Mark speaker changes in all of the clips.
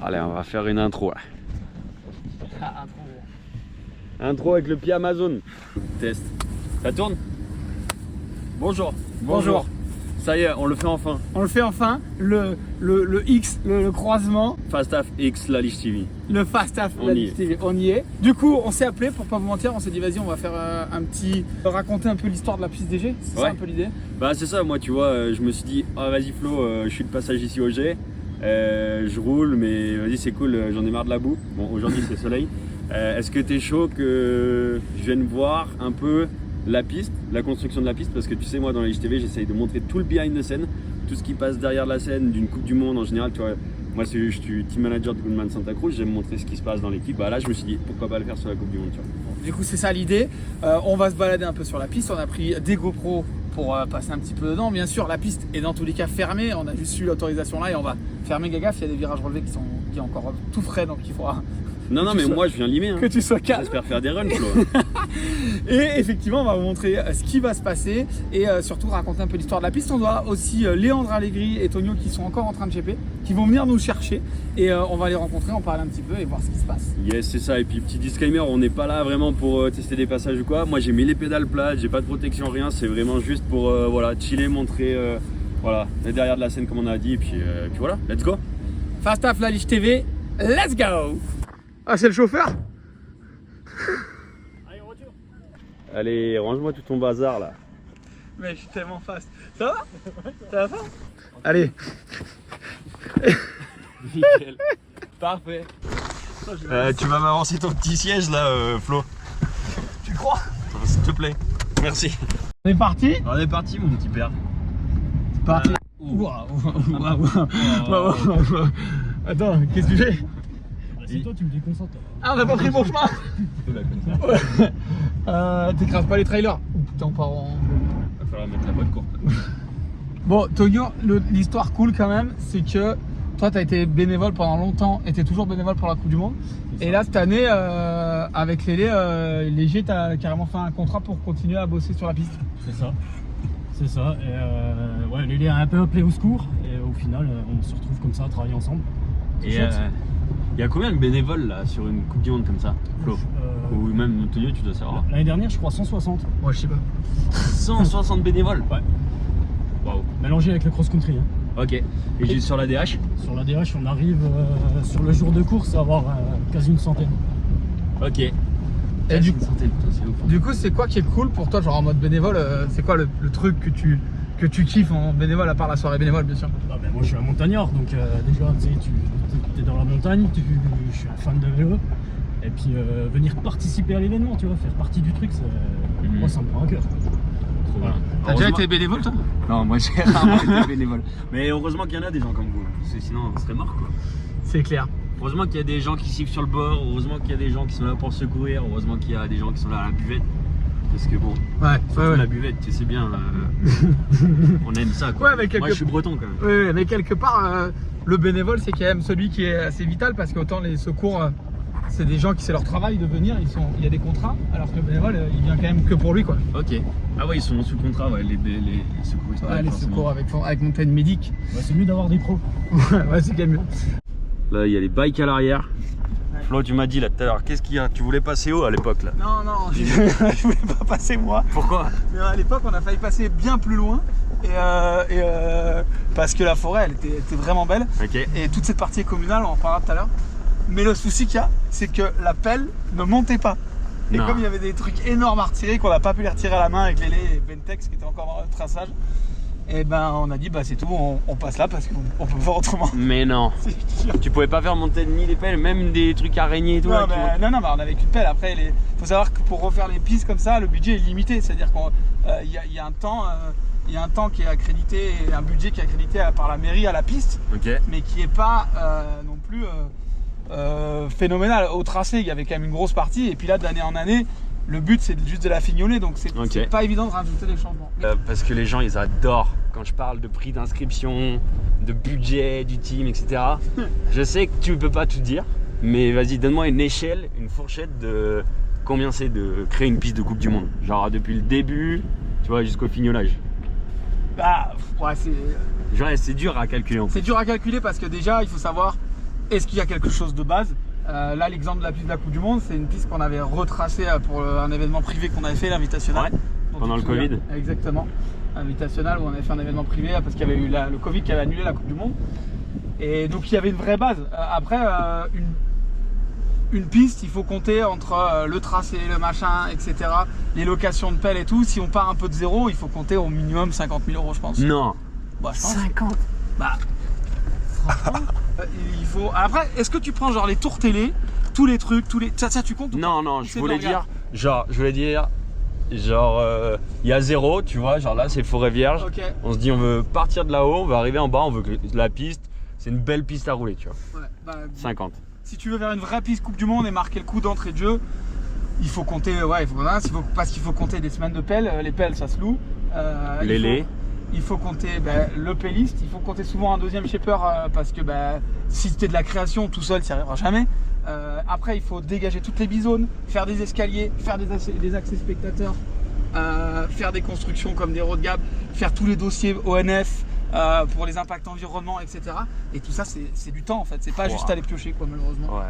Speaker 1: Allez, on va faire une intro là.
Speaker 2: Ah,
Speaker 1: Intro avec le pied Amazon. Test. Ça tourne? Bonjour.
Speaker 2: Bonjour.
Speaker 1: Ça y est, on le fait enfin.
Speaker 2: on le fait enfin, le X, le croisement,
Speaker 1: Fastaf X Laliche TV.
Speaker 2: le Fastaf,
Speaker 1: On y est.
Speaker 2: TV, on y est. Du coup, on s'est appelé, pour pas vous mentir, on s'est dit vas-y, on va faire raconter un peu l'histoire de la piste des G, c'est
Speaker 1: Ouais.
Speaker 2: ça un peu l'idée.
Speaker 1: Bah c'est ça, moi tu vois, je me suis dit, ah vas-y Flo, je suis de passage ici au G. Je roule, mais vas-y c'est cool, j'en ai marre de la boue. Bon, aujourd'hui c'est soleil. Est-ce que t'es chaud que je vienne voir un peu la piste, la construction de la piste? Parce que tu sais, moi dans la TV, j'essaye de montrer tout le behind the scene, tout ce qui passe derrière la scène d'une Coupe du Monde en général. Tu vois, moi je suis team manager de Goodman Santa Cruz, j'aime montrer ce qui se passe dans l'équipe. Bah là je me suis dit, pourquoi pas le faire sur la Coupe du Monde, tu vois.
Speaker 2: Du coup, c'est ça l'idée. On va se balader un peu sur la piste. On a pris des GoPros pour passer un petit peu dedans. Bien sûr, la piste est dans tous les cas fermée. On a juste eu l'autorisation là et on va fermer gaffe. Il y a des virages relevés qui sont encore tout frais, donc il faudra
Speaker 1: Non, non, mais moi je viens limer. Hein.
Speaker 2: que tu sois calme.
Speaker 1: J'espère faire des runs, Flo.
Speaker 2: Et effectivement, on va vous montrer ce qui va se passer et surtout raconter un peu l'histoire de la piste. On doit aussi Léandre Allegri et Tonio qui sont encore en train de GP, qui vont venir nous chercher et on va les rencontrer, en parler un petit peu et voir ce qui se passe.
Speaker 1: Yes, c'est ça. Et puis petit disclaimer, on n'est pas là vraiment pour tester des passages ou quoi. Moi j'ai mis les pédales plates, j'ai pas de protection, rien. C'est vraiment juste pour voilà, chiller, montrer voilà, derrière de la scène comme on a dit. Et puis voilà, let's go.
Speaker 2: Fastaf Laliche TV, let's go! Ah, c'est le chauffeur? Allez, voiture.
Speaker 1: Allez, range-moi tout ton bazar là.
Speaker 2: Mais je suis tellement fast. Ça va? Ça va pas? Allez.
Speaker 1: Nickel.
Speaker 2: Parfait.
Speaker 1: Tu vas m'avancer ton petit siège là, Flo.
Speaker 2: Tu crois?
Speaker 1: S'il te plaît. Merci.
Speaker 2: On est parti?
Speaker 1: On est parti, mon petit père.
Speaker 2: C'est parti. Waouh. Attends, qu'est-ce que tu fais?
Speaker 3: C'est toi, tu me déconcentres.
Speaker 2: Ah, on a pas pris le bon chemin. T'écrases pas les trailers. Oh, putain, on part en...
Speaker 1: Va falloir mettre la bonne courte.
Speaker 2: Bon, Tonio, l'histoire cool quand même, c'est que toi, t'as été bénévole pendant longtemps et t'es toujours bénévole pour la Coupe du Monde. Et là, cette année, avec Léger, t'as carrément fait un contrat pour continuer à bosser sur la piste.
Speaker 3: C'est ça. C'est ça. Et ouais, Lélé a un peu appelé au secours. Et au final, on se retrouve comme ça à travailler ensemble.
Speaker 1: Et il y a combien de bénévoles là sur une Coupe du Monde comme ça, Flo? Ou même Tonio, tu dois savoir.
Speaker 3: L'année dernière, je crois 160.
Speaker 2: Moi, je sais pas.
Speaker 1: 160 bénévoles?
Speaker 3: Ouais.
Speaker 1: Waouh.
Speaker 3: Mélangé avec le cross-country. Hein.
Speaker 1: Ok. Et juste sur la DH?
Speaker 3: Sur la DH, on arrive sur le jour de course à avoir quasi une centaine.
Speaker 1: Ok.
Speaker 2: Et
Speaker 1: Une centaine, putain, c'est ouf.
Speaker 2: du coup, c'est quoi qui est cool pour toi, genre en mode bénévole? C'est quoi le truc que tu kiffes en bénévole, à part la soirée bénévole, bien sûr?
Speaker 3: Ah, ben moi, je suis un montagnard. Donc déjà, tu sais, tu es dans la montagne. Je suis un fan de vélo. Et puis venir participer à l'événement, tu vois, faire partie du truc, moi, ça me prend à cœur.
Speaker 1: Trop bien.
Speaker 2: T'as déjà été bénévole, toi?
Speaker 1: Non, moi j'ai rarement été bénévole. Mais heureusement qu'il y en a des gens comme vous, parce que sinon on serait mort quoi.
Speaker 2: C'est clair.
Speaker 1: Heureusement qu'il y a des gens qui sifflent sur le bord, heureusement qu'il y a des gens qui sont là pour secourir, heureusement qu'il y a des gens qui sont là à la buvette. Parce que bon, surtout la buvette, tu sais bien, on aime ça quoi.
Speaker 2: Ouais, mais
Speaker 1: Moi je suis breton quand même.
Speaker 2: Oui, mais quelque part, le bénévole, c'est quand même celui qui est assez vital, parce qu'autant les secours, c'est des gens qui c'est leur travail de venir, il y a des contrats, alors que le bénévole, il vient quand même que pour lui, quoi.
Speaker 1: Ok. Ah ouais, ils sont sous contrat, ouais, les secouristes.
Speaker 2: Ouais, les secours avec montagne médic.
Speaker 3: Ouais, c'est mieux d'avoir des pros.
Speaker 2: Ouais, c'est quand même mieux.
Speaker 1: Là, il y a les bikes à l'arrière. Flo, tu m'as dit là tout à l'heure, qu'est-ce qu'il y a? Tu voulais passer haut à l'époque là?
Speaker 2: Non, je voulais pas passer moi.
Speaker 1: Pourquoi?
Speaker 2: Mais à l'époque, on a failli passer bien plus loin. Parce que la forêt, elle était vraiment belle.
Speaker 1: Ok.
Speaker 2: Et toute cette partie est communale, on en parlera tout à l'heure. Mais le souci qu'il y a, c'est que la pelle ne montait pas. Et
Speaker 1: Non.
Speaker 2: comme il y avait des trucs énormes à retirer, qu'on n'a pas pu les retirer à la main avec Lélé et Bentex qui étaient encore en traçage, et ben on a dit bah c'est tout, on passe là parce qu'on peut faire autrement.
Speaker 1: Mais non. Tu pouvais pas faire monter ni les pelles, même des trucs araignées et tout là,
Speaker 2: Non, non, on avait qu'une pelle. Après, faut savoir que pour refaire les pistes comme ça, le budget est limité. C'est-à-dire qu'il y a un temps. Il y a un temps qui est accrédité, et un budget qui est accrédité par la mairie à la piste,
Speaker 1: Ok.
Speaker 2: mais qui n'est pas non plus phénoménal. Au tracé, il y avait quand même une grosse partie, et puis là, d'année en année, le but c'est juste de la fignoler, donc c'est pas évident de rajouter des changements.
Speaker 1: Parce que les gens ils adorent quand je parle de prix d'inscription, de budget du team, etc. Je sais que tu peux pas tout dire, mais vas-y, donne-moi une échelle, une fourchette de combien c'est de créer une piste de Coupe du Monde. Genre depuis le début, tu vois, jusqu'au fignolage.
Speaker 2: Bah, ouais,
Speaker 1: c'est dur à calculer en fait.
Speaker 2: C'est dur à calculer parce que déjà, il faut savoir est-ce qu'il y a quelque chose de base? Là, l'exemple de la piste de la Coupe du Monde, c'est une piste qu'on avait retracée pour un événement privé qu'on avait fait, l'Invitationnel.
Speaker 1: Ouais, pendant le Covid.
Speaker 2: Exactement. Invitationnel où on avait fait un événement privé parce qu'il y avait eu le Covid qui avait annulé la Coupe du Monde. Et donc il y avait une vraie base. Après, une piste, il faut compter entre le tracé, le machin, etc. Les locations de pelle et tout. Si on part un peu de zéro, il faut compter au minimum 50 000 €, je pense.
Speaker 1: Non.
Speaker 2: Bah, je pense.
Speaker 1: 50.
Speaker 2: Bah, franchement, il faut. Après, est-ce que tu prends genre les tours télé, tous les trucs, ça tu comptes ou
Speaker 1: Non,
Speaker 2: pas?
Speaker 1: non, je
Speaker 2: C'est
Speaker 1: voulais
Speaker 2: de la
Speaker 1: dire, il y a 0, tu vois, genre là c'est forêt vierge.
Speaker 2: Ok.
Speaker 1: On se dit on veut partir de là-haut, on veut arriver en bas, on veut que la piste, c'est une belle piste à rouler, tu vois.
Speaker 2: Ouais, bah,
Speaker 1: 50.
Speaker 2: si tu veux vers une vraie piste Coupe du Monde et marquer le coup d'entrée de jeu, il faut compter, parce qu'il faut compter des semaines de pelle. Les pelles, ça se loue. Il faut compter le pelliste, il faut compter souvent un deuxième shaper parce que si tu es de la création tout seul, ça n'y arrivera jamais. Après, il faut dégager toutes les bizones, faire des escaliers, faire des accès spectateurs, faire des constructions comme des road gap, faire tous les dossiers ONF pour les impacts environnement, etc. Et tout ça, c'est du temps en fait, c'est pas juste aller piocher quoi, malheureusement.
Speaker 1: Ouais.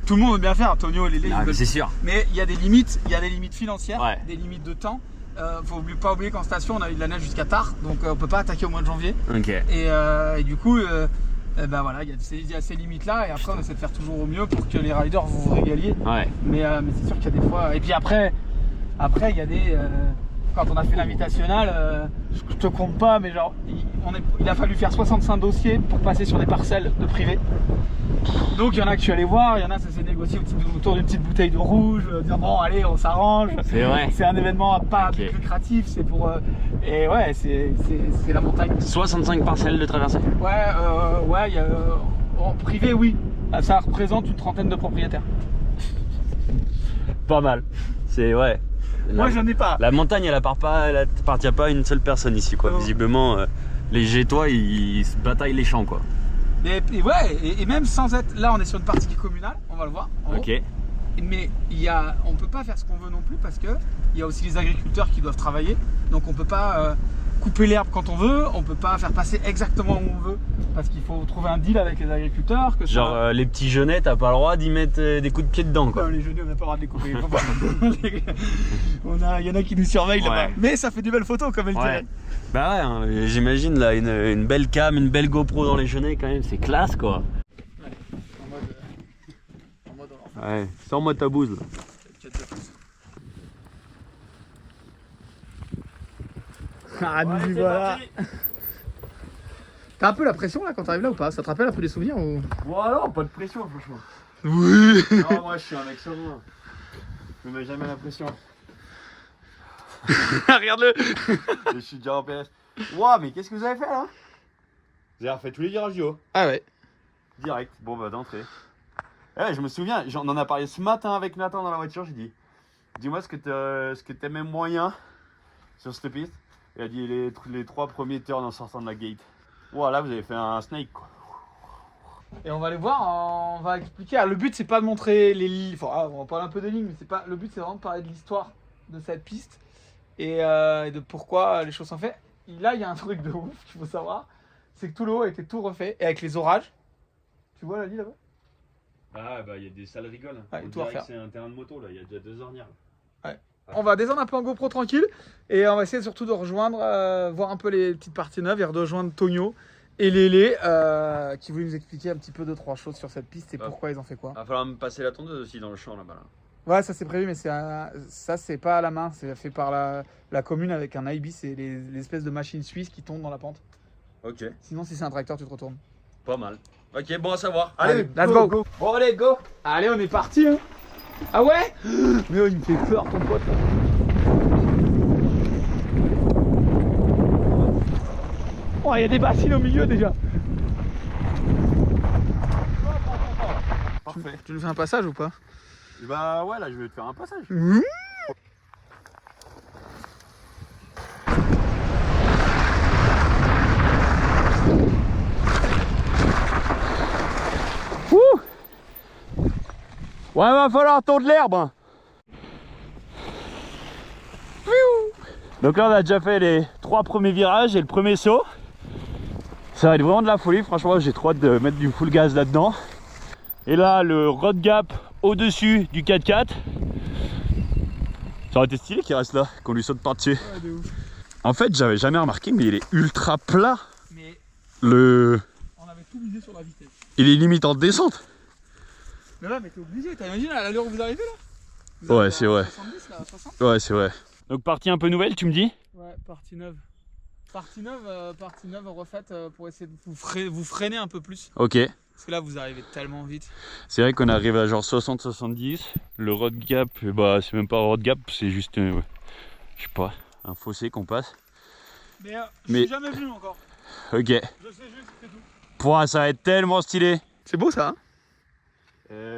Speaker 2: Tout le monde veut bien faire, Antonio, Lélé,
Speaker 1: Ah, c'est sûr.
Speaker 2: mais il y a des limites, financières,
Speaker 1: Ouais.
Speaker 2: des limites de temps. Faut pas oublier qu'en station on a eu de la neige jusqu'à tard, donc on peut pas attaquer au mois de janvier.
Speaker 1: Ok.
Speaker 2: Et du coup, voilà, il y a ces limites là, et après on essaie de faire toujours au mieux pour que les riders vous régaliez.
Speaker 1: Ouais.
Speaker 2: Mais c'est sûr qu'il y a des fois. Et puis après il y a des. Quand on a fait l'invitationnel, je te compte pas, mais genre il a fallu faire 65 dossiers pour passer sur des parcelles de privé. Donc il y en a que je suis allé voir, il y en a ça s'est négocié autour d'une petite bouteille de rouge, dire bon allez on s'arrange.
Speaker 1: C'est vrai.
Speaker 2: C'est un événement pas
Speaker 1: Ok.
Speaker 2: lucratif, c'est pour et ouais c'est la montagne.
Speaker 1: 65 parcelles de traversée.
Speaker 2: Ouais, il y a, en privé oui, ça représente une trentaine de propriétaires.
Speaker 1: Pas mal. C'est ouais.
Speaker 2: Moi j'en ai pas.
Speaker 1: La montagne elle appartient pas à une seule personne ici quoi.
Speaker 2: Non.
Speaker 1: Visiblement les gétois ils se bataillent les champs quoi.
Speaker 2: Et même sans être là, on est sur une partie qui est communale, on va le voir. En
Speaker 1: Ok.
Speaker 2: haut. Mais on peut pas faire ce qu'on veut non plus parce que il y a aussi les agriculteurs qui doivent travailler. Donc on peut pas couper l'herbe quand on veut, on peut pas faire passer exactement où on veut parce qu'il faut trouver un deal avec les agriculteurs. Que
Speaker 1: Genre les petits genêts, t'as pas le droit d'y mettre des coups de pied dedans quoi.
Speaker 2: Non, les jeunes, on n'a pas le droit de les couper. Faut pas. Il y en a qui nous surveillent là-bas.
Speaker 1: Ouais.
Speaker 2: Mais ça fait des belles photos comme elle
Speaker 1: Ouais.
Speaker 2: dirait.
Speaker 1: Bah ouais, hein, j'imagine là une belle cam, une belle GoPro dans les genêts quand même, c'est classe quoi.
Speaker 2: Ouais, en mode
Speaker 1: Ouais, sans moi ta bouse là.
Speaker 2: Ah, nous y voilà. T'as un peu la pression là quand t'arrives là ou pas? Ça te rappelle un peu des souvenirs ou?
Speaker 1: Voilà, pas de pression franchement.
Speaker 2: Oui.
Speaker 1: Non, moi je suis un mec serein. Je me mets jamais la pression.
Speaker 2: Regarde-le.
Speaker 1: Je suis déjà en PS. Ouah, mais qu'est-ce que vous avez fait là? Vous avez refait tous les virages du haut.
Speaker 2: Ah ouais.
Speaker 1: Direct, bon bah d'entrée. Ouais, je me souviens, on en a parlé ce matin avec Nathan dans la voiture, j'ai dit dis-moi ce que t'aimais moyen sur cette piste. Il a dit les 3 premiers turns en sortant de la gate. Ouah, là vous avez fait un snake quoi.
Speaker 2: Et on va aller voir, on va expliquer. Alors, le but c'est pas de montrer les lignes, on va parler un peu des lignes, mais c'est pas. Le but c'est vraiment de parler de l'histoire de cette piste et de pourquoi les choses sont faites. Et là il y a un truc de ouf qu'il faut savoir, c'est que tout le haut a été tout refait et avec les orages. Tu vois la ligne là-bas?
Speaker 1: Ah bah il y a des sales rigoles.
Speaker 2: Ouais,
Speaker 1: On
Speaker 2: tout à
Speaker 1: dirait que
Speaker 2: refaire.
Speaker 1: c'est un terrain de moto là, il y a déjà 2 ornières.
Speaker 2: On va descendre un peu en GoPro tranquille et on va essayer surtout de rejoindre, voir un peu les petites parties neuves et de rejoindre Tonio et Lélé qui voulaient nous expliquer un petit peu 2-3 choses sur cette piste et pourquoi ils ont fait quoi.
Speaker 1: Va falloir me passer la tondeuse aussi dans le champ là-bas. Là.
Speaker 2: Ouais, ça c'est prévu, mais ça c'est pas à la main, c'est fait par la commune avec un IB, c'est les espèces de machines suisses qui tombent dans la pente.
Speaker 1: Ok,
Speaker 2: Sinon, si c'est un tracteur, tu te retournes.
Speaker 1: pas mal. Ok, bon à savoir.
Speaker 2: Allez, let's go.
Speaker 1: Bon allez, go.
Speaker 2: Allez, on est parti. Hein. Ah ouais? Mais oh, il me fait peur ton pote. Là. Oh, il y a des bassines au milieu déjà.
Speaker 1: Parfait.
Speaker 2: Tu nous fais un passage ou pas?
Speaker 1: Bah ouais, là je vais te faire un passage. Ouais, va falloir tondre l'herbe. Donc là on a déjà fait les 3 premiers virages et le premier saut. Ça va être vraiment de la folie, franchement j'ai trop hâte de mettre du full gaz là-dedans. Et là, le road gap au-dessus du 4x4. Ça aurait été stylé qu'il reste là, qu'on lui saute par-dessus.
Speaker 2: Ouais, de ouf.
Speaker 1: En fait, j'avais jamais remarqué, mais il est ultra plat.
Speaker 2: Mais
Speaker 1: On
Speaker 2: avait tout misé sur la vitesse.
Speaker 1: Il est limite en descente.
Speaker 2: Mais là, mais t'es obligé, t'imagines à l'allure où vous arrivez là? Vous
Speaker 1: Ouais,
Speaker 2: arrivez
Speaker 1: c'est
Speaker 2: à
Speaker 1: vrai.
Speaker 2: 70, là, à 60?
Speaker 1: Ouais, c'est vrai. Donc partie un peu nouvelle, tu me dis?
Speaker 2: Ouais, partie neuve. Partie neuve refaite pour essayer de vous freiner un peu plus.
Speaker 1: Ok.
Speaker 2: Parce que là, vous arrivez tellement vite.
Speaker 1: C'est vrai qu'on arrive à genre 60-70. Le road gap, bah c'est même pas un road gap, c'est juste, je sais pas, un fossé qu'on passe.
Speaker 2: Mais je suis jamais venu encore.
Speaker 1: Ok.
Speaker 2: Je sais juste, c'est tout.
Speaker 1: Pouah, ça va être tellement stylé.
Speaker 2: C'est beau ça, hein?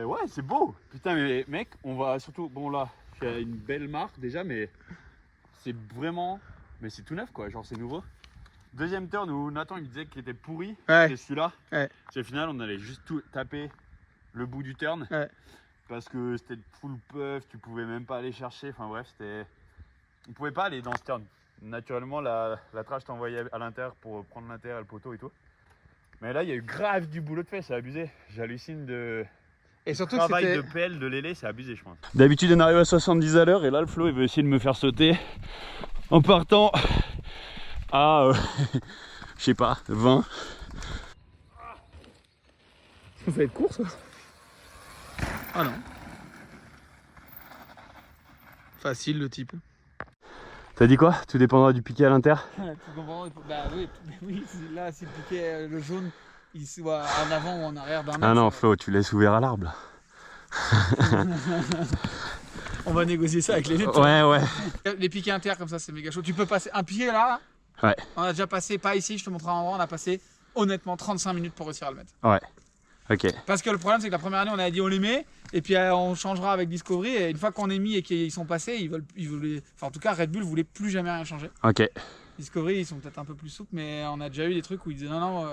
Speaker 1: Ouais, c'est beau. Putain, mais mec, on va surtout. Bon, là, il y a une belle marque déjà, mais c'est vraiment. Mais c'est tout neuf quoi, genre c'est nouveau. Deuxième turn où Nathan il me disait qu'il était pourri,
Speaker 2: Ouais.
Speaker 1: c'est celui-là.
Speaker 2: Ouais.
Speaker 1: Et au final, on allait juste tout taper le bout du turn.
Speaker 2: Ouais.
Speaker 1: Parce que c'était full puff, tu pouvais même pas aller chercher. Enfin bref, c'était. On pouvait pas aller dans ce turn. Naturellement, la trash t'envoyait à l'intérieur pour prendre l'intérieur, le poteau et tout. Mais là, il y a eu grave du boulot de fait, c'est abusé. J'hallucine de.
Speaker 2: Et surtout
Speaker 1: Travail
Speaker 2: que
Speaker 1: de pelle, de lélé, c'est abusé, je pense. D'habitude, on arrive à 70 à l'heure et là, le Flo, il veut essayer de me faire sauter en partant à, je sais pas, 20.
Speaker 2: Ça va être court ça. Ah non. Facile le type.
Speaker 1: T'as dit quoi? Tout dépendra du piqué à l'inter?
Speaker 2: Bah oui, là si le piquet le jaune il soit en avant ou en arrière d'un mètre.
Speaker 1: Ah non, Flo, tu laisses ouvert à l'arbre là.
Speaker 2: On va négocier ça avec les lettres.
Speaker 1: Ouais.
Speaker 2: Les piquets inter comme ça c'est méga chaud. Tu peux passer un piquet là.
Speaker 1: Ouais.
Speaker 2: On a déjà passé, pas ici, je te montrerai en vrai, on a passé honnêtement 35 minutes pour réussir à le mettre.
Speaker 1: Ouais. Ok.
Speaker 2: Parce que le problème c'est que la première année on avait dit on les met et puis on changera avec Discovery et une fois qu'on est mis et qu'ils sont passés, ils voulaient, enfin en tout cas Red Bull voulait plus jamais rien changer.
Speaker 1: Ok.
Speaker 2: Discovery ils sont peut-être un peu plus souples mais on a déjà eu des trucs où ils disaient non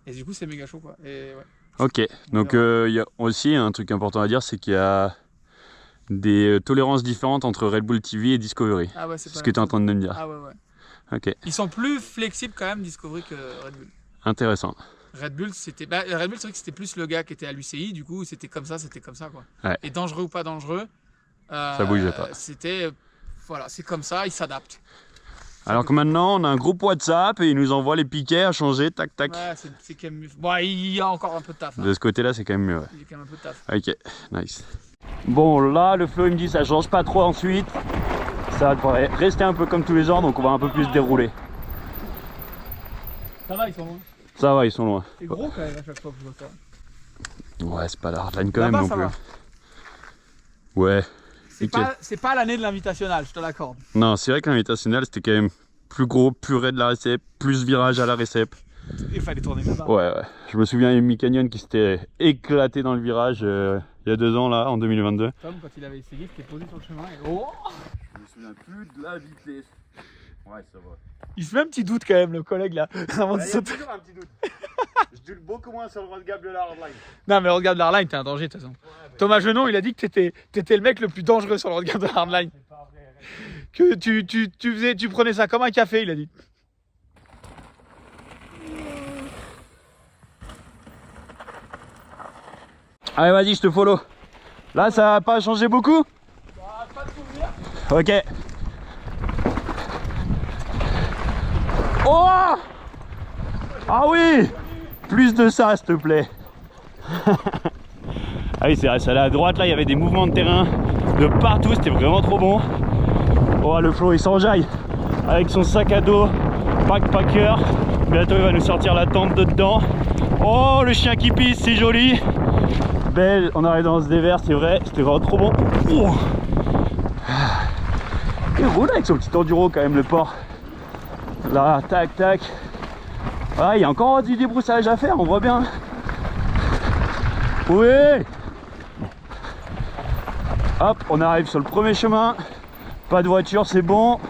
Speaker 2: et du coup c'est méga chaud quoi. Et ouais.
Speaker 1: Ok. Donc il y a aussi un truc important à dire, c'est qu'il y a des tolérances différentes entre Red Bull TV et Discovery.
Speaker 2: Ah ouais,
Speaker 1: c'est ce que tu es en train de me dire.
Speaker 2: Ah ouais.
Speaker 1: Ok.
Speaker 2: Ils sont plus flexibles quand même Discovery que Red Bull.
Speaker 1: Intéressant.
Speaker 2: Red Bull c'était c'est vrai que c'était plus le gars qui était à l'UCI, du coup c'était comme ça quoi.
Speaker 1: Ouais.
Speaker 2: Et dangereux ou pas dangereux,
Speaker 1: ça bougeait pas.
Speaker 2: C'était voilà, c'est comme ça, ils s'adaptent.
Speaker 1: Alors que maintenant on a un groupe WhatsApp et ils nous envoient les piquets à changer, tac tac.
Speaker 2: Ouais, c'est quand même mieux. Bon, il y a encore un peu de taf. Hein.
Speaker 1: De ce côté-là, c'est quand même mieux. Ouais.
Speaker 2: Il y a quand même un peu de taf.
Speaker 1: Ok, nice. Bon, là, le Flo il me dit ça change pas trop ensuite. Ça devrait rester un peu comme tous les ans, donc on va un peu plus dérouler.
Speaker 2: Ça va, ils sont loin.
Speaker 1: Ça va, ils sont loin.
Speaker 2: C'est gros quand même à chaque fois que je vois ça.
Speaker 1: Ouais, c'est pas la hardline quand même non
Speaker 2: ça
Speaker 1: plus.
Speaker 2: va.
Speaker 1: Ouais.
Speaker 2: C'est pas l'année de l'invitationnel, je te l'accorde.
Speaker 1: Non, c'est vrai que l'invitationnel c'était quand même plus gros, plus raide la récep, plus virage à la récep.
Speaker 2: Il fallait tourner là-bas.
Speaker 1: Ouais. Je me souviens Amy Canyon qui s'était éclaté dans le virage il y a 2 ans là, en 2022.
Speaker 2: Tom, quand il avait essayé, il était posé sur le chemin et oh,
Speaker 1: Je me souviens plus de la vitesse. Ouais, ça va.
Speaker 2: il se fait un petit doute quand même, le collègue là, avant de sauter.
Speaker 1: toujours un petit doute. Je doute beaucoup moins sur le road gap de la hardline.
Speaker 2: Non, mais regarde l'hardline, t'es un danger de toute façon. Ouais, Thomas Genon, il a dit que t'étais le mec le plus dangereux sur le regard de hardline. C'est pas vrai. Que tu prenais ça comme un café, il a dit.
Speaker 1: Allez, vas-y, je te follow. Là, ça va pas changer beaucoup?
Speaker 2: Bah, pas de souvenir.
Speaker 1: Ok. Oh! Ah oui! Plus de ça, s'il te plaît. Ah oui, c'est vrai, ça allait à droite, là, il y avait des mouvements de terrain de partout, c'était vraiment trop bon. Oh, le Flo, il s'enjaille avec son sac à dos backpacker. Bientôt, il va nous sortir la tente de dedans. Oh, le chien qui pisse, c'est joli. Belle, on arrive dans ce dévers, c'est vrai, c'était vraiment trop bon. Oh. Il roule avec son petit enduro quand même, le port. Là, tac, tac. Ah, il y a encore du débroussaillage à faire, on voit bien. Oui. Hop, on arrive sur le premier chemin. Pas de voiture, c'est bon.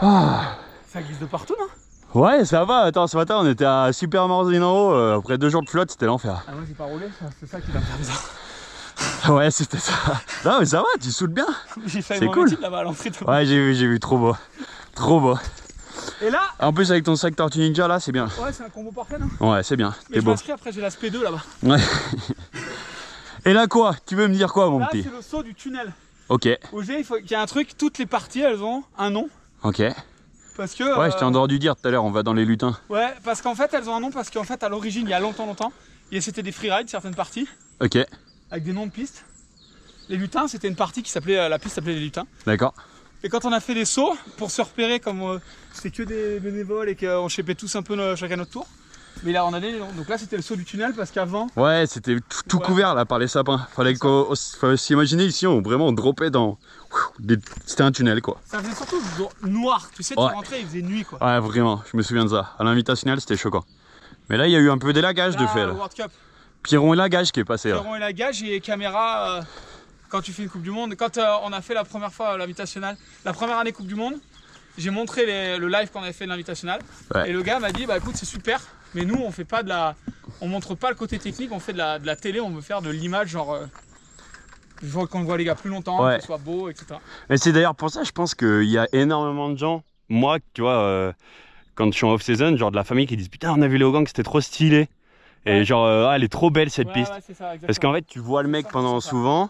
Speaker 1: Ah.
Speaker 2: Ça glisse de partout, non?
Speaker 1: Ouais, ça va. Attends, ce matin, on était à Super Morzine en haut. Après 2 jours de flotte, c'était l'enfer.
Speaker 2: Ah, moi, j'ai pas roulé, c'est ça qui va me faire bizarre.
Speaker 1: Ouais, c'était ça. Non, mais ça va, tu sautes bien.
Speaker 2: J'ai fait
Speaker 1: c'est
Speaker 2: mon
Speaker 1: cool.
Speaker 2: là-bas à l'entrée.
Speaker 1: Ouais, j'ai vu, trop beau. Trop beau.
Speaker 2: Et là,
Speaker 1: En plus avec ton sac Tortue Ninja là, c'est bien.
Speaker 2: ouais, c'est un combo parfait, non?
Speaker 1: Ouais, c'est bien,
Speaker 2: Mais
Speaker 1: t'es
Speaker 2: je
Speaker 1: beau.
Speaker 2: m'inscris après, j'ai la SP2 là-bas.
Speaker 1: Ouais. Et là quoi? Tu veux me dire quoi mon
Speaker 2: Là,
Speaker 1: petit?
Speaker 2: c'est le saut du tunnel.
Speaker 1: Ok,
Speaker 2: Au G, il y a un truc, toutes les parties, elles ont un nom.
Speaker 1: ok.
Speaker 2: Parce que.
Speaker 1: Ouais, je t'ai entendu dire tout à l'heure, on va dans les lutins.
Speaker 2: Ouais, parce qu'en fait, elles ont un nom parce qu'en fait, à l'origine, il y a longtemps, c'était des freerides, certaines parties,
Speaker 1: Ok,
Speaker 2: avec des noms de pistes. Les lutins, c'était une partie qui s'appelait, la piste s'appelait les lutins.
Speaker 1: d'accord.
Speaker 2: Et quand on a fait les sauts, pour se repérer, comme c'était que des bénévoles et qu'on chépait tous un peu chacun notre tour. Mais là, on a des noms. Donc là, c'était le saut du tunnel parce qu'avant.
Speaker 1: Ouais, c'était tout
Speaker 2: Ouais.
Speaker 1: couvert là par les sapins. Fallait s'imaginer ici, on dropait dans. C'était un tunnel quoi.
Speaker 2: Ça faisait surtout noir. Tu sais, tu
Speaker 1: Ouais.
Speaker 2: rentrais, il faisait nuit quoi.
Speaker 1: Ouais, vraiment, je me souviens de ça. À l'invitationnel, c'était choquant. Mais là, il y a eu un peu d'élagage de
Speaker 2: Là,
Speaker 1: fait. Là.
Speaker 2: World Cup.
Speaker 1: Piron et Lagage qui est passé là.
Speaker 2: Pierron et la gage et caméra quand tu fais une Coupe du Monde. Quand on a fait la première fois l'invitationnel, la première année Coupe du Monde, j'ai montré le live qu'on avait fait de l'invitationnel.
Speaker 1: Ouais.
Speaker 2: Et le gars m'a dit bah écoute c'est super, mais nous on fait pas on montre pas le côté technique, on fait de la télé, on veut faire de l'image genre qu'on voit les gars plus longtemps,
Speaker 1: Ouais.
Speaker 2: que ce soit beau, etc.
Speaker 1: Mais c'est d'ailleurs pour ça, je pense qu'il y a énormément de gens, moi, tu vois, quand je suis en off-season, genre de la famille qui disent putain, on a vu les Hogang, c'était trop stylé. Et
Speaker 2: Ouais.
Speaker 1: genre, elle est trop belle cette
Speaker 2: Ouais,
Speaker 1: piste.
Speaker 2: ouais, c'est ça,
Speaker 1: Parce qu'en fait, tu vois le mec pendant souvent,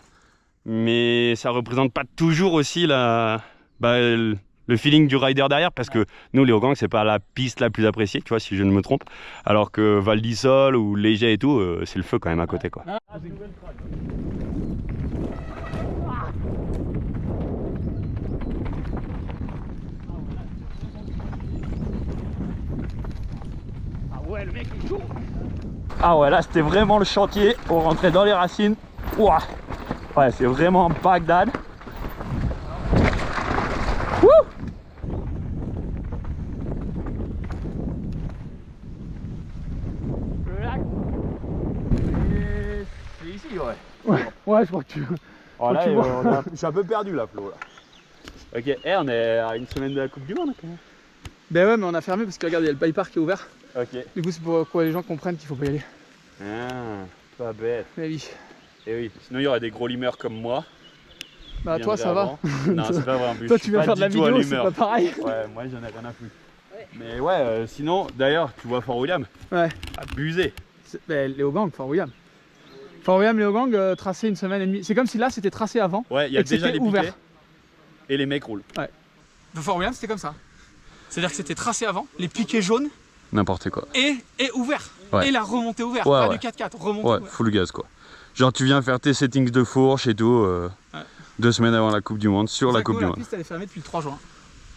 Speaker 1: mais ça représente pas toujours aussi le feeling du rider derrière. Parce que nous, les Hogang, c'est pas la piste la plus appréciée, tu vois, si je ne me trompe. Alors que Val d'Isole ou Léger et tout, c'est le feu quand même à côté, quoi.
Speaker 2: ouais, le mec est chaud.
Speaker 1: Ah ouais, là c'était vraiment le chantier, on rentrait dans les racines. Ouah. Ouais, c'est vraiment Bagdad. Wouh.
Speaker 2: Le lac.
Speaker 1: C'est ici, ouais.
Speaker 2: Ouais, je crois que tu.
Speaker 1: Oh, là,
Speaker 2: tu vois.
Speaker 1: je suis un peu perdu là, Flo. Là. Ok, on est à une semaine de la Coupe du Monde quand même.
Speaker 2: Ben ouais, mais on a fermé parce que regarde, il y a le bike park qui est ouvert.
Speaker 1: Ok.
Speaker 2: Du coup, c'est pour que les gens comprennent qu'il faut pas y aller.
Speaker 1: Ah, pas bête.
Speaker 2: Mais oui.
Speaker 1: Et oui, sinon il y aurait des gros limeurs comme moi.
Speaker 2: Bah, toi, ça va.
Speaker 1: Non, c'est pas vrai en plus.
Speaker 2: Toi,
Speaker 1: je
Speaker 2: tu
Speaker 1: suis
Speaker 2: viens
Speaker 1: pas
Speaker 2: faire de la
Speaker 1: du tout un
Speaker 2: vidéo, c'est
Speaker 1: limeur.
Speaker 2: pas pareil.
Speaker 1: Ouais, moi j'en ai rien à foutre. Mais ouais, sinon, d'ailleurs, tu vois Fort William,
Speaker 2: Ouais.
Speaker 1: abusé.
Speaker 2: Ben, Léo Gang, Fort William. Fort William, Léo Gang, tracé une semaine et demie. C'est comme si là, c'était tracé avant.
Speaker 1: Ouais, il y a
Speaker 2: Et que
Speaker 1: déjà
Speaker 2: c'était
Speaker 1: les
Speaker 2: ouvert.
Speaker 1: piquets et les mecs roulent.
Speaker 2: De Fort William, c'était comme ça. C'est-à-dire que c'était tracé avant, les piquets jaunes
Speaker 1: N'importe quoi.
Speaker 2: et ouvert.
Speaker 1: Ouais.
Speaker 2: Et la remontée ouverte,
Speaker 1: Ouais,
Speaker 2: pas
Speaker 1: ouais.
Speaker 2: du 4x4, remontée
Speaker 1: Ouais,
Speaker 2: ouverte.
Speaker 1: full gaz quoi. Genre tu viens faire tes settings de fourche et tout 2 semaines avant la Coupe du Monde, sur la
Speaker 2: Zago,
Speaker 1: Coupe du
Speaker 2: la
Speaker 1: Monde.
Speaker 2: piste, elle est fermée depuis le 3 juin.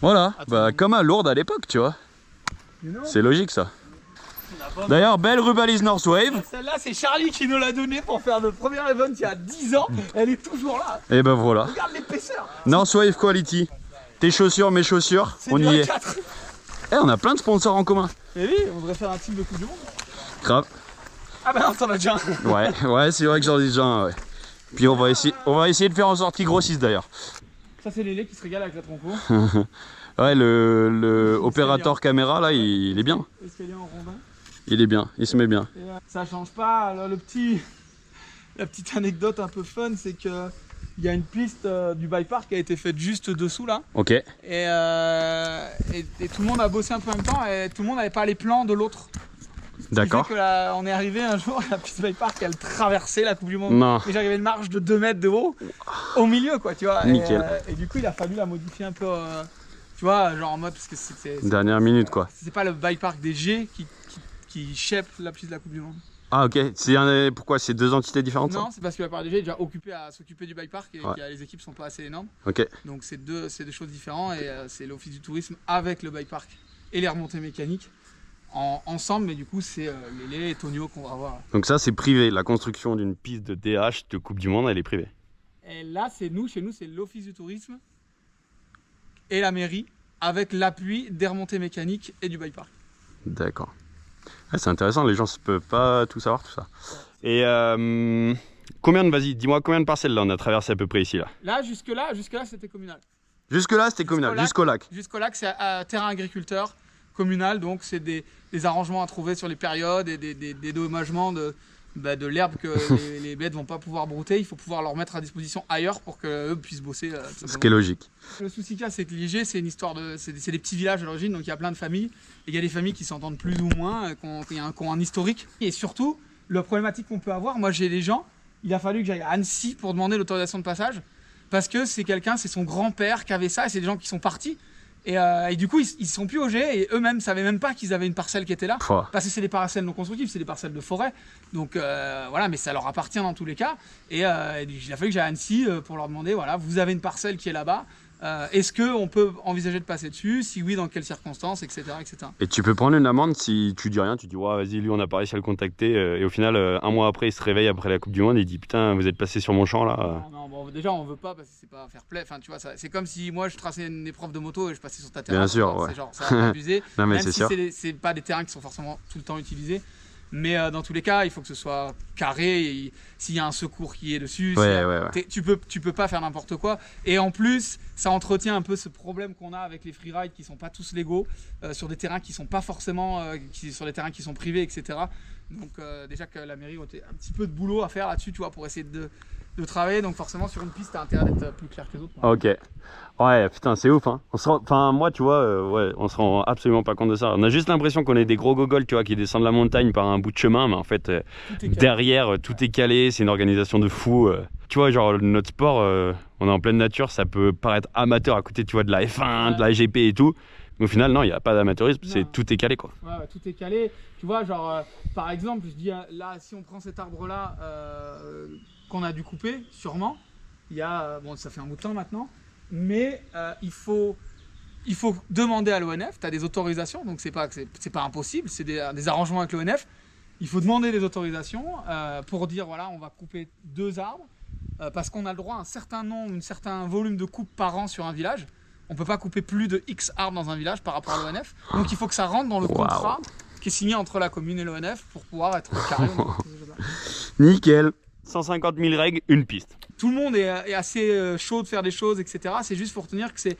Speaker 1: Voilà,
Speaker 2: Attends.
Speaker 1: bah comme à Lourdes à l'époque, tu vois.
Speaker 2: You know.
Speaker 1: C'est logique ça. D'ailleurs, belle Rubalise Northwave.
Speaker 2: Celle-là, c'est Charlie qui nous l'a donnée pour faire notre premier event il y a 10 ans. Elle est toujours là.
Speaker 1: Et ben voilà.
Speaker 2: Regarde l'épaisseur.
Speaker 1: Northwave Quality. Tes chaussures, mes chaussures,
Speaker 2: C'est
Speaker 1: on
Speaker 2: du
Speaker 1: y est.
Speaker 2: 4.
Speaker 1: Eh, on a plein de sponsors en commun.
Speaker 2: Et oui, on devrait faire un team de Coupe du Monde.
Speaker 1: Grave.
Speaker 2: Ah bah non, t'en as déjà un.
Speaker 1: Ouais, c'est vrai que j'en ai déjà un, ouais. Puis on va essayer de faire en sorte qu'il grossisse d'ailleurs.
Speaker 2: Ça, c'est Lélé qui se régale avec la tronco.
Speaker 1: Ouais, le opérateur caméra là, il est bien.
Speaker 2: Escalier en rondin.
Speaker 1: Il est bien, il se met bien.
Speaker 2: Et, ça change pas. Alors, la petite anecdote un peu fun, c'est que il y a une piste du bike park qui a été faite juste dessous là.
Speaker 1: Ok.
Speaker 2: Et tout le monde a bossé un peu en même temps et tout le monde n'avait pas les plans de l'autre.
Speaker 1: D'accord.
Speaker 2: On est arrivé un jour, la piste bike park, elle traversait la Coupe du Monde.
Speaker 1: Non.
Speaker 2: Et j'arrivais une marge de 2 mètres de haut au milieu quoi, tu vois.
Speaker 1: Nickel.
Speaker 2: Et du coup, il a fallu la modifier un peu, tu vois, genre en mode parce que
Speaker 1: Dernière minute quoi.
Speaker 2: c'est pas le bike park des G qui chèpe la piste de la Coupe du Monde.
Speaker 1: Ah ok, pourquoi c'est 2 entités différentes ça?
Speaker 2: Non, c'est parce que la part des G est déjà occupée à s'occuper du bike park et
Speaker 1: Ouais.
Speaker 2: que les équipes sont pas assez énormes.
Speaker 1: Ok,
Speaker 2: Donc c'est deux choses différentes et c'est l'office du tourisme avec le bike park et les remontées mécaniques ensemble, mais du coup c'est Lélé et Tonio qu'on va voir.
Speaker 1: donc ça c'est privé, la construction d'une piste de DH de Coupe du Monde elle est privée.
Speaker 2: Et là c'est chez nous c'est l'office du tourisme et la mairie avec l'appui des remontées mécaniques et du bike park.
Speaker 1: D'accord. Ah, c'est intéressant, les gens ne peuvent pas tout savoir tout ça. Et dis-moi combien de parcelles là on a traversé à peu près ici là?
Speaker 2: Là jusque là c'était communal.
Speaker 1: Jusque là c'était communal, jusqu'au lac.
Speaker 2: Jusqu'au lac, c'est un terrain agriculteur communal, donc c'est des arrangements à trouver sur les périodes et des dédommagements de l'herbe que les bêtes vont pas pouvoir brouter, il faut pouvoir leur mettre à disposition ailleurs pour qu'eux puissent bosser.
Speaker 4: Ce qui est logique.
Speaker 2: Le souci qu'il y a, c'est que Ligier, c'est une histoire c'est des petits villages à l'origine, donc il y a plein de familles. Et il y a des familles qui s'entendent plus ou moins, qui ont un historique. Et surtout, la problématique qu'on peut avoir, moi j'ai des gens, il a fallu que j'aille à Annecy pour demander l'autorisation de passage, parce que c'est son grand-père qui avait ça, et c'est des gens qui sont partis. Et du coup, ils sont plus au G et eux-mêmes ne savaient même pas qu'ils avaient une parcelle qui était là. Parce que c'est des parcelles non constructives, c'est des parcelles de forêt. Donc voilà, mais ça leur appartient dans tous les cas. Et il a fallu que j'aille à Annecy pour leur demander, voilà, vous avez une parcelle qui est là-bas. Est-ce qu'on peut envisager de passer dessus? Si oui, dans quelles circonstances, etc., etc.
Speaker 1: Et tu peux prendre une amende si tu dis rien, tu dis ouais, vas-y, lui on n'a pas réussi à le contacter. Et au final, un mois après, il se réveille après la Coupe du Monde et il dit putain, vous êtes passé sur mon champ là.
Speaker 2: Non, bon, déjà on veut pas parce que c'est pas fair play. Enfin, tu vois, c'est comme si moi je traçais une épreuve de moto et je passais sur ta terrasse.
Speaker 1: Bien sûr, ouais.
Speaker 2: C'est genre, ça va abuser.
Speaker 1: Non, mais
Speaker 2: même
Speaker 1: c'est
Speaker 2: si
Speaker 1: sûr.
Speaker 2: c'est pas des terrains qui sont forcément tout le temps utilisés. Mais dans tous les cas, il faut que ce soit carré. Et s'il y a un secours qui est dessus, tu peux pas faire n'importe quoi. Et en plus, ça entretient un peu ce problème qu'on a avec les freerides qui sont pas tous légaux sur des terrains qui sont pas forcément sur des terrains qui sont privés, etc. Donc déjà que la mairie a un petit peu de boulot à faire là-dessus, tu vois, pour essayer de travailler. Donc forcément, sur une piste, t'as intérêt d'être plus clair que les autres.
Speaker 1: Ok. Ouais, putain, c'est ouf, hein. Enfin, moi, tu vois, on se rend absolument pas compte de ça. On a juste l'impression qu'on est des gros gogoles, tu vois, qui descendent la montagne par un bout de chemin, mais en fait, derrière, tout est calé, c'est une organisation de fou. Tu vois, genre, notre sport, on est en pleine nature, ça peut paraître amateur à côté, tu vois, de la F1, de la GP et tout. Mais au final, non, il n'y a pas d'amateurisme, tout est calé, quoi.
Speaker 2: Ouais, tout est calé. Tu vois, genre, par exemple, je dis, là, si on prend cet arbre-là, qu'on a dû couper, sûrement, il y a, bon, ça fait un bout de temps maintenant, mais il faut demander à l'ONF, tu as des autorisations, donc c'est pas impossible, c'est des arrangements avec l'ONF, il faut demander des autorisations pour dire, voilà, on va couper 2 arbres, parce qu'on a le droit à un certain nombre, un certain volume de coupes par an sur un village. On ne peut pas couper plus de X arbres dans un village par rapport à l'ONF, donc il faut que ça rentre dans le contrat qui est signé entre la commune et l'ONF pour pouvoir être carré.
Speaker 1: Nickel. 150 000 règles, une piste.
Speaker 2: Tout le monde est assez chaud de faire des choses, etc. C'est juste pour retenir que c'est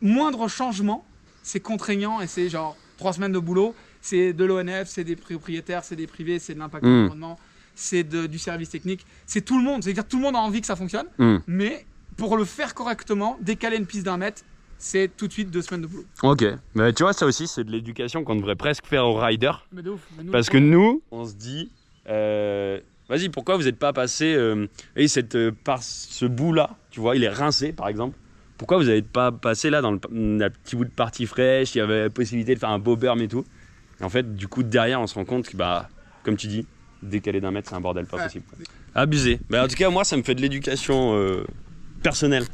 Speaker 2: moindre changement, c'est contraignant et c'est genre 3 semaines de boulot. C'est de l'ONF, c'est des propriétaires, c'est des privés, c'est de l'impact de l'environnement, c'est du service technique. C'est tout le monde. C'est-à-dire que tout le monde a envie que ça fonctionne. Mais pour le faire correctement, décaler une piste d'1 mètre, c'est tout de suite 2 semaines de boulot. Ok.
Speaker 1: Mais tu vois, ça aussi, c'est de l'éducation qu'on devrait presque faire aux riders.
Speaker 2: Mais de ouf.
Speaker 1: Parce que nous, on se dit... vas-y, pourquoi vous n'êtes pas passé par ce bout-là, tu vois, il est rincé par exemple. Pourquoi vous n'êtes pas passé là dans le petit bout de partie fraîche, il y avait la possibilité de faire un beau berm et tout. Et en fait, du coup, derrière, on se rend compte que, bah, comme tu dis, décaler d'1 mètre, c'est un bordel pas possible. Abusé. Bah, en tout cas, moi, ça me fait de l'éducation personnelle.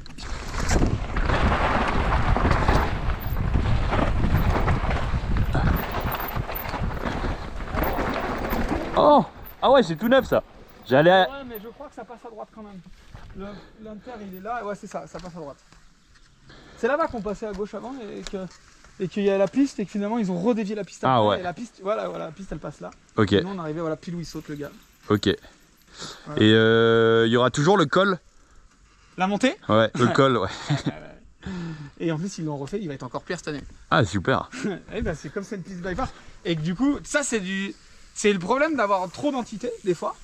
Speaker 1: Oh! Ah ouais, c'est tout neuf ça. J'allais.
Speaker 2: Ouais, mais je crois que ça passe à droite quand même. L'inter il est là, ouais c'est ça passe à droite. C'est là-bas qu'on passait à gauche avant et qu'il y a la piste et que finalement ils ont redévié la piste après.
Speaker 1: Ah ouais.
Speaker 2: Et la piste, voilà, la piste elle passe là.
Speaker 1: Ok.
Speaker 2: Et nous on arrivait, voilà, pile où il saute le gars.
Speaker 1: Ok.
Speaker 2: Voilà.
Speaker 1: Et il y aura toujours le col.
Speaker 2: La montée?
Speaker 1: Ouais, le col, ouais.
Speaker 2: Et en plus ils l'ont refait, il va être encore pire cette année.
Speaker 1: Ah super.
Speaker 2: Et bah, c'est comme c'est une piste bike park. Et que du coup, ça c'est le problème d'avoir trop d'entités des fois.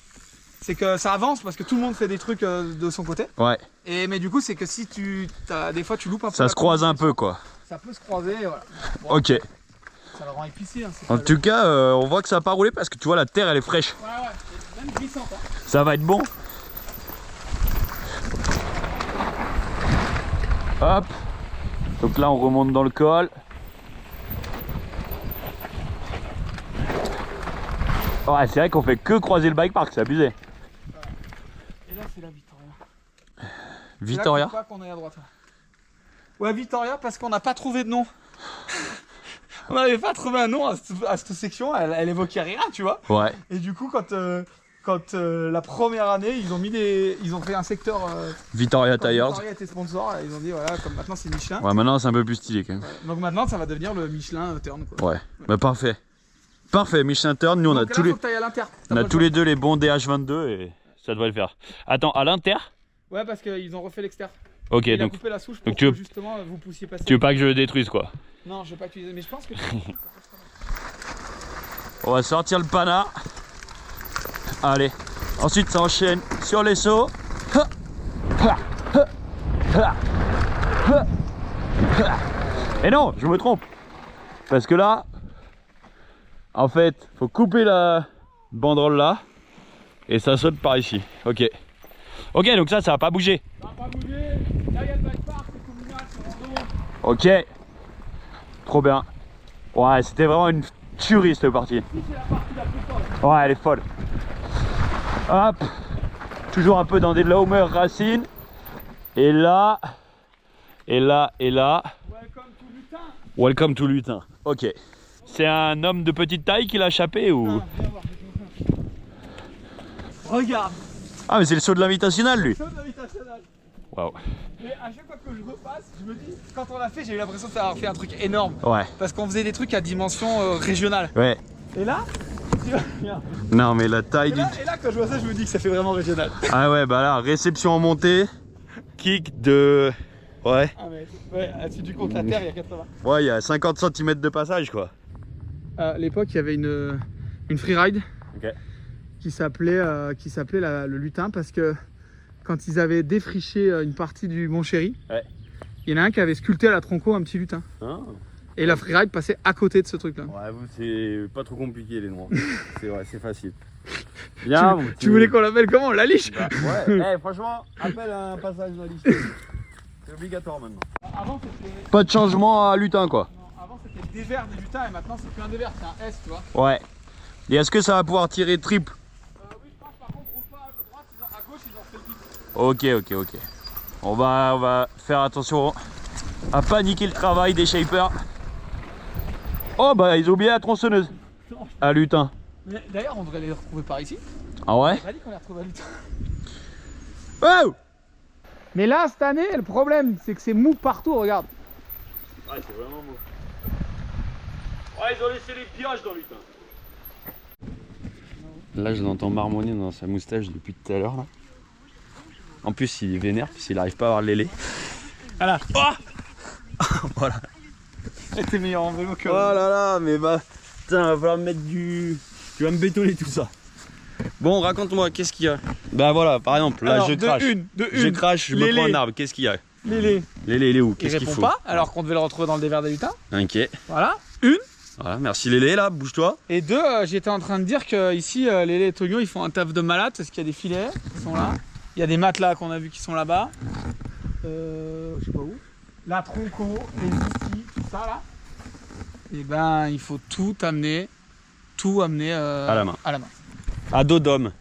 Speaker 2: C'est que ça avance parce que tout le monde fait des trucs de son côté. Ouais. Mais du coup, c'est que si des fois tu loupes un peu.
Speaker 1: Ça se croise un peu quoi.
Speaker 2: Ça peut se croiser, voilà. Bon,
Speaker 1: ok.
Speaker 2: Ça le rend épicé. Hein,
Speaker 1: en tout cas, on voit que ça n'a pas roulé parce que tu vois la terre elle est fraîche.
Speaker 2: Ouais, c'est même glissante. Hein.
Speaker 1: Ça va être bon. Hop. Donc là, on remonte dans le col. Ouais, c'est vrai qu'on fait que croiser le bike park, c'est abusé.
Speaker 2: Ouais. Et là, c'est la Vittoria.
Speaker 1: Vittoria?
Speaker 2: C'est là qu'on est à droite. Ouais, Vittoria, parce qu'on n'a pas trouvé de nom. On n'avait pas trouvé un nom à cette section, elle évoquait rien, tu vois. Ouais. Et du coup, quand la première année, ils ont fait un secteur.
Speaker 1: Vittoria Tires.
Speaker 2: Vittoria était sponsor, ils ont dit voilà, comme maintenant c'est Michelin.
Speaker 1: Ouais, maintenant c'est un peu plus stylé quand même.
Speaker 2: Ouais. Donc maintenant, ça va devenir le Michelin Turn, quoi.
Speaker 1: Ouais, bah parfait. Parfait, Michelin Turn, nous on a tous les. On a tous les deux les bons DH22 et ça devrait le faire. Attends, à l'inter?
Speaker 2: Ouais, parce qu'ils ont refait l'extérieur.
Speaker 1: Ok,
Speaker 2: il
Speaker 1: donc.
Speaker 2: a coupé la souche pour que justement vous puissiez passer.
Speaker 1: Tu veux pas que je le détruise quoi?
Speaker 2: Non, je veux pas que tu mais je pense que.
Speaker 1: On va sortir le pana. Allez, ensuite ça enchaîne sur les sauts. Et non, je me trompe. Parce que là, en fait, faut couper la banderole là. Et ça saute par ici. Ok. Ok, donc ça va pas bouger.
Speaker 2: Ça va pas bouger. Là, il y a le bike park, c'est communal, c'est rando.
Speaker 1: Ok. Trop bien. Ouais, c'était vraiment une tuerie cette partie.
Speaker 2: Ici, c'est la partie la plus folle.
Speaker 1: Ouais, elle est folle. Hop. Toujours un peu dans des lower racines. Et là. Et là, et là.
Speaker 2: Welcome to Lutin.
Speaker 1: Welcome to Lutin. Ok. C'est un homme de petite taille qui l'a échappé ou...
Speaker 2: Viens voir, regarde.
Speaker 1: Ah, mais c'est le saut de l'invitationnel lui.
Speaker 2: Saut d'invitationnel.
Speaker 1: Waouh.
Speaker 2: Mais à chaque fois que je repasse, je me dis, quand on l'a fait, j'ai eu l'impression d'avoir fait un truc énorme.
Speaker 1: Ouais.
Speaker 2: Parce qu'on faisait des trucs à dimension régionale.
Speaker 1: Ouais.
Speaker 2: Et là, tu vois, regarde.
Speaker 1: Non, mais la taille du...
Speaker 2: Et là, quand je vois ça, je me dis que ça fait vraiment régional.
Speaker 1: Ah ouais, bah là, réception en montée. Kick de... Ouais.
Speaker 2: Ah ouais, si tu comptes la terre, il y a 80.
Speaker 1: Ouais, il y a 50 cm de passage quoi.
Speaker 2: À l'époque, il y avait une freeride
Speaker 1: Ok.
Speaker 2: qui s'appelait le lutin parce que quand ils avaient défriché une partie du Mont Chéry,
Speaker 1: Ouais.
Speaker 2: il y en a un qui avait sculpté à la tronco un petit lutin.
Speaker 1: Ah.
Speaker 2: Et la freeride passait à côté de ce truc-là.
Speaker 1: Ouais, vous, c'est pas trop compliqué les noms. C'est vrai, c'est facile. Bien,
Speaker 2: Tu voulais qu'on l'appelle comment? La liche?
Speaker 1: Bah, ouais, franchement, appelle un passage dans la liste. C'est obligatoire maintenant.
Speaker 2: Avant, c'était...
Speaker 1: Pas de changement à lutin quoi.
Speaker 2: Non, avant c'était le dévers des lutins et maintenant c'est plus un dévers, c'est un S, tu vois.
Speaker 1: Ouais. Et est-ce que ça va pouvoir tirer triple?
Speaker 2: Oui, je pense, par contre, roule pas à droite, à gauche, ils ont fait le pic.
Speaker 1: Ok. On va faire attention à paniquer le travail des shapers. Oh bah ils ont oublié la tronçonneuse. À lutin.
Speaker 2: Mais d'ailleurs, on devrait les retrouver par ici.
Speaker 1: Ah ouais?
Speaker 2: On a dit qu'on les retrouvait à lutin.
Speaker 1: Oh.
Speaker 2: Mais là, cette année, le problème, c'est que c'est mou partout, regarde.
Speaker 1: Ouais, c'est vraiment beau. Ouais, ils ont laissé les pillages dans lutin. Là, je l'entends marmonner dans sa moustache depuis tout à l'heure. Là. En plus, il est vénère puisqu'il n'arrive pas à avoir le lélé.
Speaker 2: Voilà.
Speaker 1: Oh. Voilà.
Speaker 2: T'es meilleur en vélo que...
Speaker 1: Oh là là, mais bah... Putain, va falloir me mettre du... Tu vas me bétonner tout ça. Bon, raconte-moi, qu'est-ce qu'il y a? Bah voilà, par exemple, là,
Speaker 2: alors,
Speaker 1: je crache. Je crache, je me prends un arbre, qu'est-ce qu'il y a?
Speaker 2: Lélé.
Speaker 1: Lélé, il est où?
Speaker 2: Il
Speaker 1: Qu'est-ce qu'il
Speaker 2: répond
Speaker 1: faut?
Speaker 2: pas, alors qu'on devait le retrouver dans le dévers des lutins.
Speaker 1: Ok.
Speaker 2: Voilà. Une.
Speaker 1: Voilà, merci Lélé, là, bouge-toi.
Speaker 2: Et deux, j'étais en train de dire que ici, Lélé et Tonio, ils font un taf de malade parce qu'il y a des filets qui sont là. Il y a des matelas qu'on a vu qui sont là-bas. Je sais pas où. La tronco, les outils, tout ça là. Et ben, il faut tout amener
Speaker 1: À la main.
Speaker 2: À la main.
Speaker 1: À dos d'homme.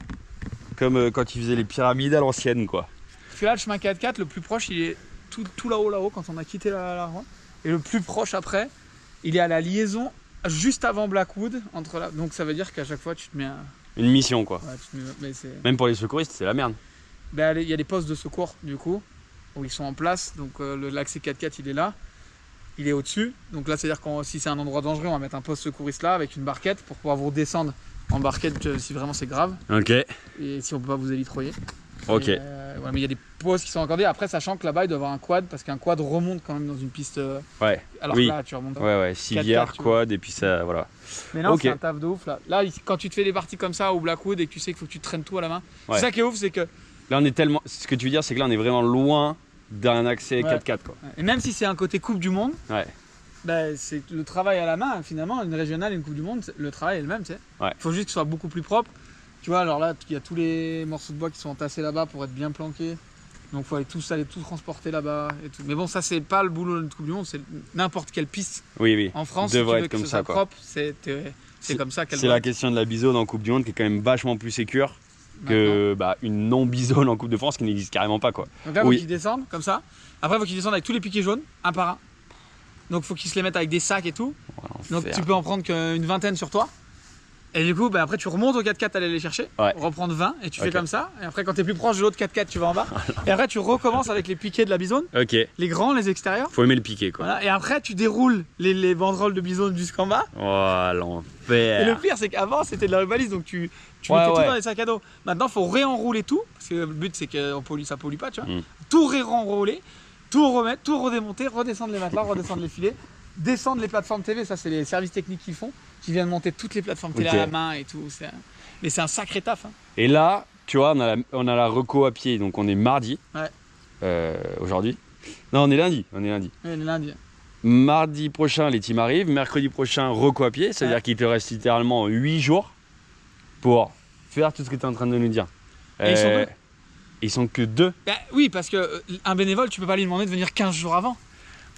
Speaker 1: Comme quand ils faisaient les pyramides à l'ancienne, quoi.
Speaker 2: Parce que là, le chemin 4x4, le plus proche, il est tout là-haut, quand on a quitté la rue. Et le plus proche après, il est à la liaison juste avant Blackwood. Entre là. Donc ça veut dire qu'à chaque fois, tu te mets un...
Speaker 1: Une mission, quoi.
Speaker 2: Ouais, tu te mets... Mais c'est...
Speaker 1: Même pour les secouristes, c'est la merde.
Speaker 2: Ben, il y a des postes de secours, du coup, où ils sont en place. Donc l'accès 4x4, il est là. Il est au-dessus. Donc là, c'est-à-dire que si c'est un endroit dangereux, on va mettre un poste secouriste là avec une barquette pour pouvoir vous redescendre en barquette si vraiment c'est grave.
Speaker 1: Ok.
Speaker 2: Et si on peut pas vous élitroyer.
Speaker 1: Ok.
Speaker 2: Et, ouais, mais il y a des postes qui sont encadrés. Après, sachant que là-bas, il doit y avoir un quad parce qu'un quad remonte quand même dans une piste.
Speaker 1: Ouais.
Speaker 2: Alors
Speaker 1: oui.
Speaker 2: que là, tu remontes.
Speaker 1: Ouais, civière,
Speaker 2: 4x4,
Speaker 1: quad, et puis ça, voilà.
Speaker 2: Mais non,
Speaker 1: Ok.
Speaker 2: c'est un taf de ouf là. Là, quand tu te fais des parties comme ça au Blackwood et que tu sais qu'il faut que tu traînes tout à la main,
Speaker 1: Ouais.
Speaker 2: c'est ça qui est ouf, c'est que.
Speaker 1: Là, on est tellement. Ce que tu veux dire, c'est que là, on est vraiment loin d'un accès
Speaker 2: Ouais.
Speaker 1: 4x4, quoi.
Speaker 2: Et même si c'est un côté Coupe du Monde,
Speaker 1: Ouais.
Speaker 2: bah, c'est le travail à la main. Finalement, une régionale et une Coupe du Monde, le travail est le même, tu sais.
Speaker 1: Ouais.
Speaker 2: Il faut juste que ce soit beaucoup plus propre. Tu vois, alors là, il y a tous les morceaux de bois qui sont entassés là-bas pour être bien planqués. Donc, il faut aller tout transporter là-bas et tout. Mais bon, ça, c'est pas le boulot d'une Coupe du Monde, c'est n'importe quelle piste
Speaker 1: Oui.
Speaker 2: en France. Si tu
Speaker 1: Devrait
Speaker 2: veux
Speaker 1: être
Speaker 2: que
Speaker 1: comme
Speaker 2: ce
Speaker 1: ça,
Speaker 2: soit
Speaker 1: quoi.
Speaker 2: propre, c'est comme ça qu'elle
Speaker 1: C'est
Speaker 2: doit
Speaker 1: la
Speaker 2: être.
Speaker 1: question de la bisone en Coupe du Monde qui est quand même vachement plus sécure que une non-bisone en Coupe de France qui n'existe carrément pas, quoi.
Speaker 2: Donc là, il faut
Speaker 1: Oui.
Speaker 2: qu'ils descendent comme ça. Après, il faut qu'ils descendent avec tous les piquets jaunes, un par un. Donc, il faut qu'ils se les mettent avec des sacs et tout. Donc,
Speaker 1: L'enfer.
Speaker 2: tu peux en prendre qu'une vingtaine sur toi. Et du coup, après, tu remontes au 4x4, aller les chercher,
Speaker 1: Ouais.
Speaker 2: reprendre 20 et tu fais
Speaker 1: Ok.
Speaker 2: comme ça. Et après, quand tu es plus proche de l'autre 4x4, tu vas en bas. Et après, tu recommences avec les piquets de la bisone,
Speaker 1: Ok.
Speaker 2: les grands, les extérieurs.
Speaker 1: Faut aimer le piqué, quoi.
Speaker 2: Voilà. Et après, tu déroules les banderoles de bisone jusqu'en bas.
Speaker 1: Oh,
Speaker 2: Et le
Speaker 1: l'enfer.
Speaker 2: pire, c'est qu'avant, c'était de la valise, donc tu
Speaker 1: Ouais,
Speaker 2: mettais tout
Speaker 1: ouais.
Speaker 2: dans les sacs à dos. Maintenant, il faut réenrouler tout, parce que le but, c'est que ça pollue pas, tu vois.
Speaker 1: Mm.
Speaker 2: Tout réenrouler, tout remettre, tout redémonter, redescendre les matelas, redescendre les filets, descendre les plateformes TV. Ça, c'est les services techniques qui font, qui viennent monter toutes les plateformes télé
Speaker 1: Ok.
Speaker 2: à la main et tout. Mais c'est un sacré taf. Hein.
Speaker 1: Et là, tu vois, on a la reco à pied, donc on est mardi.
Speaker 2: Ouais.
Speaker 1: Aujourd'hui. Non, on est lundi.
Speaker 2: Ouais, le lundi.
Speaker 1: Mardi prochain, les teams arrivent. Mercredi prochain, reco à pied. C'est-à-dire qu'il te reste littéralement 8 jours pour faire tout ce que tu es en train de nous dire.
Speaker 2: Et ils sont deux.
Speaker 1: Ils sont que 2.
Speaker 2: Bah, oui, parce que un bénévole, tu peux pas lui demander de venir 15 jours avant.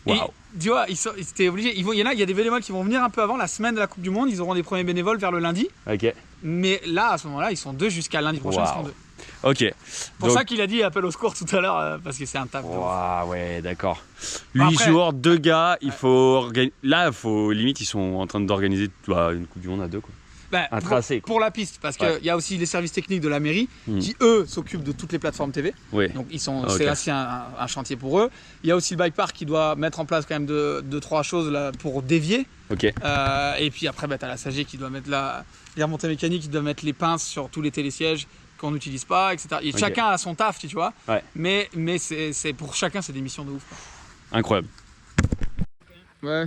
Speaker 1: Waouh.
Speaker 2: Et, tu vois, c'était obligé. Il y a des bénévoles qui vont venir un peu avant la semaine de la Coupe du Monde. Ils auront des premiers bénévoles vers le lundi.
Speaker 1: Ok.
Speaker 2: Mais là, à ce moment-là, ils sont 2 jusqu'à lundi prochain. Ils seront 2.
Speaker 1: Ok.
Speaker 2: Pour ça qu'il a dit appel au secours tout à l'heure, parce que c'est un taf.
Speaker 1: Waouh, ouais, d'accord. 8
Speaker 2: Après-
Speaker 1: jours, 2 gars. Il faut là, limite, ils sont en train d'organiser une Coupe du Monde à 2, quoi.
Speaker 2: Bah,
Speaker 1: Un tracé, quoi.
Speaker 2: pour la piste, parce qu'il
Speaker 1: Ouais.
Speaker 2: y a aussi les services techniques de la mairie
Speaker 1: Hmm.
Speaker 2: qui, eux, s'occupent de toutes les plateformes TV.
Speaker 1: Ouais.
Speaker 2: Donc,
Speaker 1: Ok.
Speaker 2: c'est aussi un chantier pour eux. Il y a aussi le bike park qui doit mettre en place quand même 2-3 choses là, pour dévier.
Speaker 1: Ok.
Speaker 2: Et puis après, tu as la SAG qui doit mettre les remontées mécaniques, qui doit mettre les pinces sur tous les télésièges qu'on n'utilise pas, etc. Et
Speaker 1: Ok.
Speaker 2: chacun a son taf, tu vois.
Speaker 1: Ouais.
Speaker 2: Mais c'est pour chacun, c'est des missions de ouf. Quoi.
Speaker 1: Incroyable.
Speaker 2: Ouais.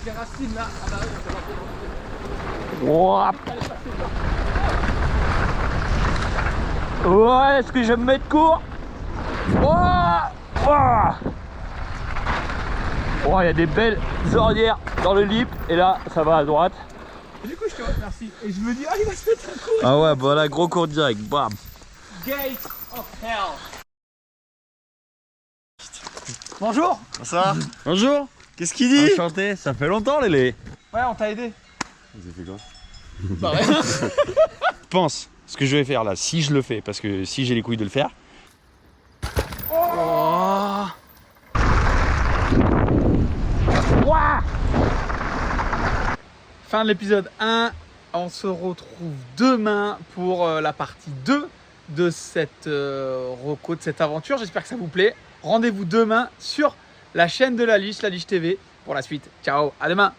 Speaker 2: Les racines là, en arrière,
Speaker 3: Ouais, est-ce que je vais me mettre court? Oh, il y a des belles ornières dans le lip et là, ça va à droite.
Speaker 2: Et du coup, je te remercie. Et je me dis, il va se mettre un coup.
Speaker 1: Ah ouais, voilà, gros cours direct. Bam.
Speaker 2: Gate of Hell. Bonjour.
Speaker 1: Ça Bonjour. Qu'est-ce qu'il dit? Enchanté, ça fait longtemps, Lélé.
Speaker 2: Ouais, on t'a aidé.
Speaker 1: Vous avez fait quoi?
Speaker 2: Bah ouais.
Speaker 1: Pense ce que je vais faire là, si je le fais, parce que si j'ai les couilles de le faire.
Speaker 2: Oh. Fin de l'épisode 1. On se retrouve demain pour la partie 2 de cette reco, de cette aventure. J'espère que ça vous plaît. Rendez-vous demain sur la chaîne de La Liche TV pour la suite. Ciao, à demain.